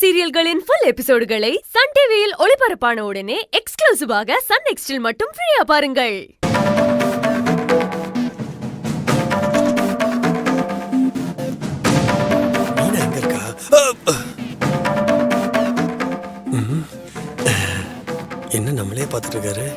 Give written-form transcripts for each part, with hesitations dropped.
சீரியல்களின் full எபிசோடுகளை Sun டிவியில் ஒளிபரப்பான உடனே எக்ஸ்க்ளூசிவாக சன் நெக்ஸ்டில் மட்டும் ஃப்ரீயா பாருங்கள். என்ன நம்மளே பார்த்துட்டு இருக்காரு?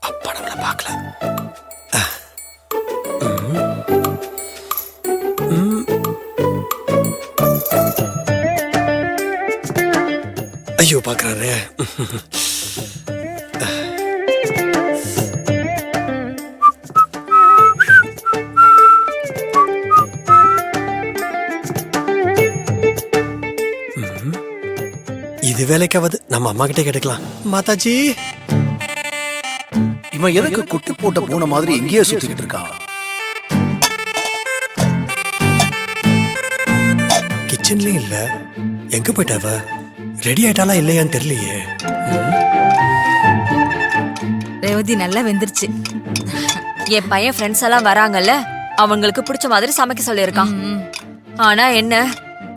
அப்பா நம்மள பார்க்கல. ஐயோ பார்க்கறாரு. இது வேலைக்காவது நம்ம அம்மா கிட்டே கேட்டுக்கலாம். மாதாஜி, இவன் எதுக்கு குட்டி போட்ட பூனை மாதிரி எங்கேயே சுத்திக்கிட்டு இருக்கான்? கிச்சன்லயும் இல்ல. எங்க போயிட்டாவ? ரெடி ஆயிட்டாலா இல்லையான்னு தெரியலையே. ரேவதி நல்லா வெந்துருச்சு. என் பையன் ஃப்ரெண்ட்ஸ் எல்லாம் வராங்கல்ல, அவங்களுக்கு பிடிச்ச மாதிரி சமைக்க சொல்லியிருக்கான். ஆனா என்ன,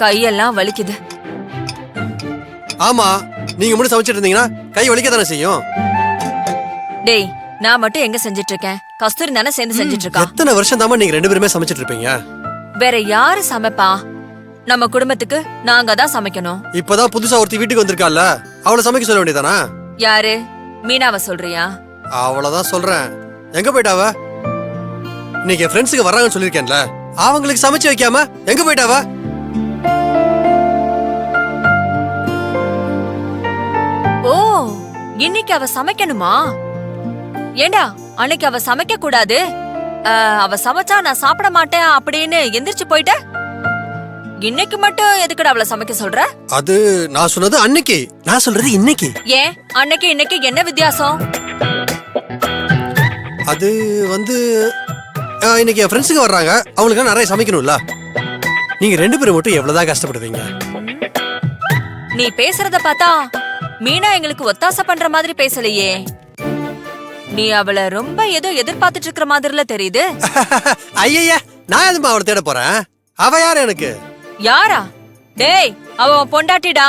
கையெல்லாம் வலிக்குது. ஆமா, நீங்க மட்டும் சமைச்சிட்டு இருந்தீங்கன்னா கை வலிக்க தானே செய்யும். டேய், நான் மட்டும் எங்க செஞ்சிட்டு இருக்கேன்? கஸ்தூரி தானே சேர்ந்து செஞ்சிட்டு இருக்கா. எத்தனை வருஷம் தாமா நீங்க ரெண்டு பேருமே சமைச்சிட்டு இருப்பீங்க? வேற யாரு சமைப்பா? நம்ம குடும்பத்துக்கு நாங்க தான் சமைக்கணும். இப்பதான் புதுசா ஒருத்தி வீட்டுக்கு வந்திருக்கால, அவளை சமைக்க சொல்ல வேண்டியதானா? யாரு? மீனாவை சொல்றியா? அவளதான் சொல்றேன். எங்க போயிட்டாவ? இன்னைக்கு என் ஃப்ரெண்ட்ஸுக்கு வர்றாங்கன்னு சொல்லிருக்கேன்ல, அவங்களுக்கு சமைச்சு வைக்காம எங்க போயிட்டாவ? ஓ, இன்னைக்கு அவ சமைக்கணுமா? ஏண்டா, அன்னைக்கு அவ சமைக்க கூடாது, அவ சமைச்சா நான் சாப்பிட மாட்டேன் அப்படின்னு எந்திரிச்சு போயிட்ட. இன்னைக்கு மட்டும் எதுக்குடா அவளை சமைக்க சொல்ற? அது நான் சொன்னது அன்னைக்கு, நான் சொல்றது இன்னைக்கு. ஏன் அன்னைக்கு இன்னைக்கு என்ன வித்தியாசம்? அது வந்து இன்னைக்கு என் ஃப்ரெண்ட்ஸுக்கு வர்றாங்க, அவங்களுக்கு நிறைய சமைக்கணும்ல. நீங்க ரெண்டு பேரும் மட்டும் எவ்வளவுதான் கஷ்டப்படுவீங்க? நீ பேசுறத பார்த்தா மீனா எங்களுக்கு ஒத்தாசை பண்ற மாதிரி பேசலையே. நீ அவளை ரொம்ப ஏதோ எதிர்பார்த்துட்டு இருக்கிற மாதிரில தெரியுது. ஐயா, நான் எதுமா அவளை தேட போறேன்? அவ யாரு எனக்கு? யாரா? டேய், அவ பொண்டாட்டிடா.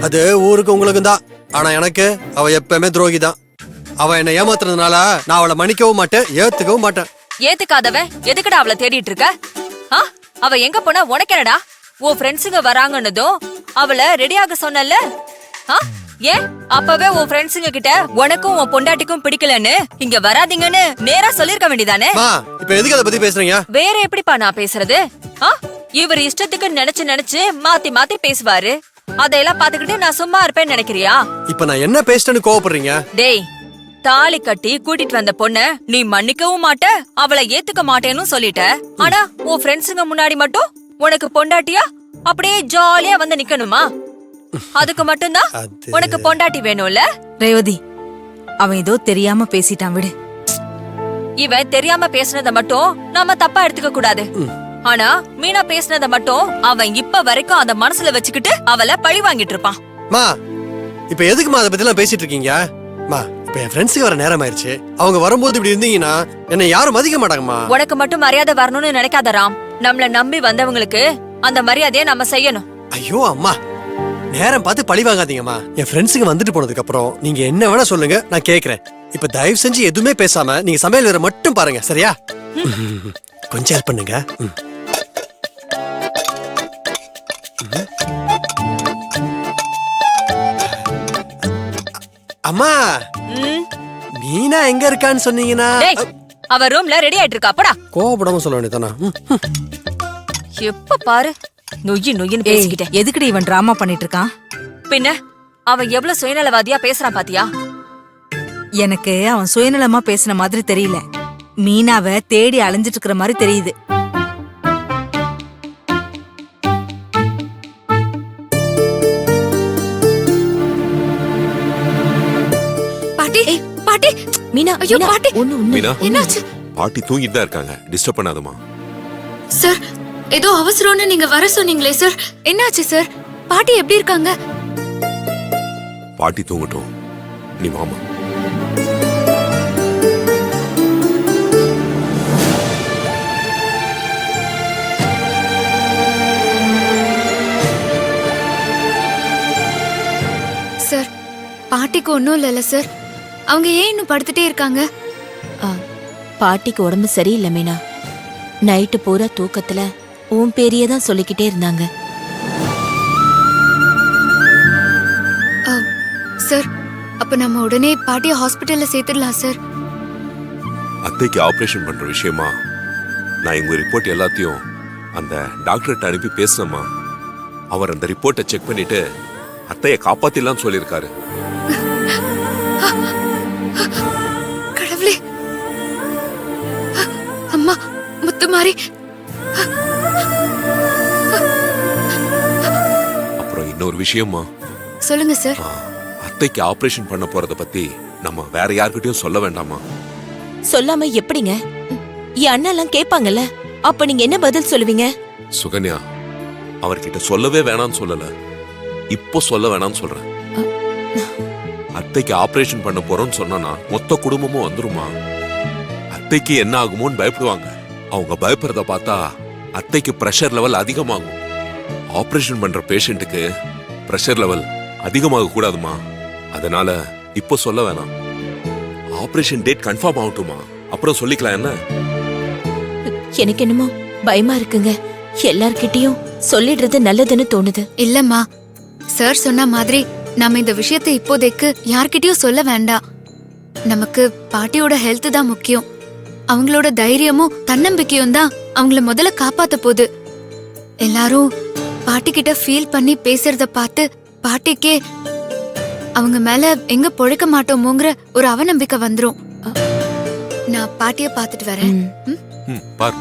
அது ஊருக்கு உங்களுக்கும் தான், ஆனா எனக்கு அவ எப்பவுமே துரோகி தான். அவ என்ன ஏமாத்துறதுனால நான் அவளை மன்னிக்கவும் மாட்டேன், ஏத்துக்கவும் மாட்டேன். ஏத்துக்காதவன் எதுக்குடா அவளை தேடிட்டு இருக்க? அவ எங்க போனா உனக்கு என்னடா? உன் ஃப்ரெண்ட்ஸுங்க வராங்கன்னதும் அவளை ரெடியாக சொன்னல. ஏன் அப்பவே உன் ஃப்ரெண்ட்ஸுங்க கிட்ட உனக்கும் உன் பொண்டாட்டிக்கும் பிடிக்கலன்னு இங்க வராதீங்கன்னு நேரா சொல்லிருக்க வேண்டியதானே? இப்ப எதுக்கு அதை பத்தி பேசுறீங்க? வேற எப்படிப்பா நான் பேசுறது? இவர் இஷ்டத்துக்கு நினைச்சு மாத்தி மாத்தி பேசுவாரு. அதையெல்லாம் பாத்துக்கிட்டு நான் சும்மா இருப்பேன்னு நினைக்கிறியா? இப்ப நான் என்ன பேசிட்டேன்னு கோவப்படுறீங்க? டேய், தாலி கட்டி கூட்டிட்டு வந்த பொண்ண நீ மன்னிக்கவும் மாட்ட, அவளை ஏத்துக்க மாட்டேன்னு சொல்லிட்ட. ஆனா உன் ஃப்ரெண்ட்ஸுங்க முன்னாடி மட்டும் உனக்கு பொண்டாட்டியா அப்படியே ஜாலியா வந்து நிக்கணுமா? அதுக்கு மட்டும்தான் உனக்கு பொண்டாட்டி வேணும்ல? ரேவதி, அவன் ஏதோ தெரியாம பேசிட்டான், விடு. இவன் தெரியாம பேசுனத மட்டும் நாம தப்பா எடுத்துக்க கூடாது. ஆனா மீனா பேசுனத மட்டும் அவன் இப்ப வரைக்கும் அந்த மனசுல வச்சுக்கிட்டு அவளை பழி வாங்கிட்டு இருப்பான். மா, இப்ப எதுக்குமா அதை பத்தி எல்லாம் பேசிட்டு இருக்கீங்க? மா, இப்ப என் ஃப்ரெண்ட்ஸுக்கு வர நேரம் ஆயிருச்சு. அவங்க வரும்போது இப்படி இருந்தீங்கன்னா என்ன யாரும் மதிக்க மாட்டாங்கம்மா. உனக்கு மட்டும் மரியாதை வரணும்னு நினைக்காத ராம். நம்மள நம்பி வந்தவங்களுக்கு அந்த மரியாதையை நம்ம செய்யணும். ஐயோ அம்மா, நேரம் பார்த்து பழி வாங்காதீங்கம்மா. என் ஃப்ரெண்ட்ஸுங்க வந்துட்டு போனதுக்கு அப்புறம் நீங்க என்ன வேணா சொல்லுங்க, நான் கேக்குறேன். இப்ப தயவு செஞ்சு எதுவுமே பேசாம நீங்க சமையல் வேற மட்டும் பாருங்க, சரியா? கொஞ்சம் ஹெல்ப் பண்ணுங்க. அம்மா, மீனா எங்க இருக்கான்னு சொன்னீங்கன்னா? அவ ரூம்ல ரெடி ஆயிட்டு இருக்கா. போடா. கோபப்படாம சொல்ல வேண்டியதானா? எப்ப பாரு நொய்யின்னு பேசிக்கிட்டே. எதுக்குடி இவன் டிராமா பண்ணிட்டு இருக்கான்? பின்ன அவன் எவ்வளவு சுயநலவாதியா பேசுறான் பாத்தியா? எனக்கு அவன் சுயநலமா பேசின மாதிரி தெரியல, மீனாவை தேடி அலைஞ்சிட்டு இருக்கிற மாதிரி தெரியுது. பாட்டி, பாட்டி, மீனா, ஐயோ பாட்டி, மீனா, என்னாச்சு? பாட்டி தூங்கிட்டு தான் இருக்காங்க, டிஸ்டர்ப் பண்ணாதமா. சார், ஏதோ அவசரம்னு நீங்க வர சொன்னீங்களே சார், என்னாச்சு சார்? பாட்டி எப்படி இருக்காங்க? பாட்டி தூங்கட்டும், நீ வாமா. சார், பாட்டிக்கு ஒன்றும் இல்லைல்ல சார்? அவங்க ஏன் இன்னும் படுத்துட்டே இருக்காங்க? பாட்டிக்கு உடம்பு சரியில்லை மீனா. நைட்டு பூரா தூக்கத்துல உன் பேரையே தான் சொல்லிக்கிட்டே இருந்தாங்க. சார், அப்ப நம்ம உடனே பாட்டியை ஹாஸ்பிட்டல்ல சேர்த்துடலாம் சார். அத்தைக்கு ஆபரேஷன் பண்ற விஷயமா நான் உங்க ரிப்போர்ட் எல்லாத்தையும் அந்த டாக்டர்கிட்ட அனுப்பி பேசினேம்மா. அவர் அந்த ரிப்போர்ட்டை செக் பண்ணிட்டு அத்தையை காப்பாத்திடலாம் சொல்லியிருக்காரு. கடவுளே! அம்மா, முத்துமாரி! அப்புறம் இன்னொரு விஷயமா, சொல்லுங்க சார். அத்தைக்கு ஆபரேஷன் பண்ண போறத பத்தி நம்ம வேற யார்கிட்டயும் சொல்ல வேண்டாமா? சொல்லாம எப்படிங்க? என் அண்ணெல்லாம் கேட்பாங்கல்ல, அப்ப நீங்க என்ன பதில் சொல்லுவீங்க? சுகன்யா, அவர்கிட்ட சொல்லவே வேணாம்னு சொல்லல, இப்போ சொல்ல வேணாம்னு சொல்றேன். அத்தைக்கு ஆபரேஷன் பண்ண போறோம்னு சொன்னா மொத்த குடும்பமும் வந்துருமா? அத்தைக்கு என்ன ஆகுமோன்னு பயப்படுவாங்க. அவங்க பயப்படுறத பார்த்தா அத்தைக்கு பிரஷர் லெவல் அதிகமாகும். ஆபரேஷன் பண்ற பேஷண்ட்டுக்கு பிரஷர் லெவல் அதிகமாக கூடாதுமா. அதனால இப்போ சொல்ல வேணாம். ஆபரேஷன் டேட் கன்ஃபார்ம் ஆகட்டுமா, அப்புறம் சொல்லிக்கலாம். என்ன? எனக்கு என்னமோ பயமா இருக்குங்க. எல்லார்கிட்டயும் சொல்லிடுறது நல்லதுன்னு தோணுது. இல்லம்மா, சார் சொன்ன மாதிரி நாம இந்த விஷயத்தை இப்போதைக்கு யார்கிட்டயும் சொல்ல வேண்டாம். நமக்கு பாட்டியோட ஹெல்த் தான் முக்கியம். அவங்களோட தைரியமும் தன்னம்பிக்கையும் தான் அவங்கள முதல்ல காப்பாத்த போகுது. எல்லாரும் பாட்டி கிட்ட ஃபீல் பண்ணி பேசுறத பார்த்து பாட்டிக்கே அவங்க மேல எங்க பொழைக்க மாட்டோமோங்கிற ஒரு அவநம்பிக்கை வந்துரும். நான் பாட்டிய பாத்துட்டு வரேன். பாரு.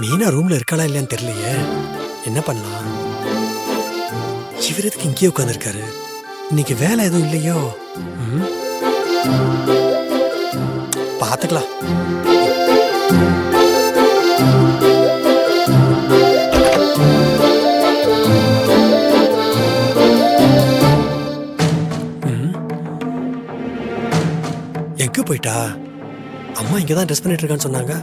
மீனா ரூம்ல இருக்காளா இல்லையான்னு தெரியலையே. என்ன பண்ணலாம்? இவர் எதுக்கு இங்கேயே உட்காந்துருக்காரு? இன்னைக்கு வேலை எதுவும் இல்லையோ? பாத்துக்கலாம். எங்க போயிட்டா? அம்மா இங்கதான் ட்ரெஸ் பண்ணிட்டு இருக்கான்னு சொன்னாங்க.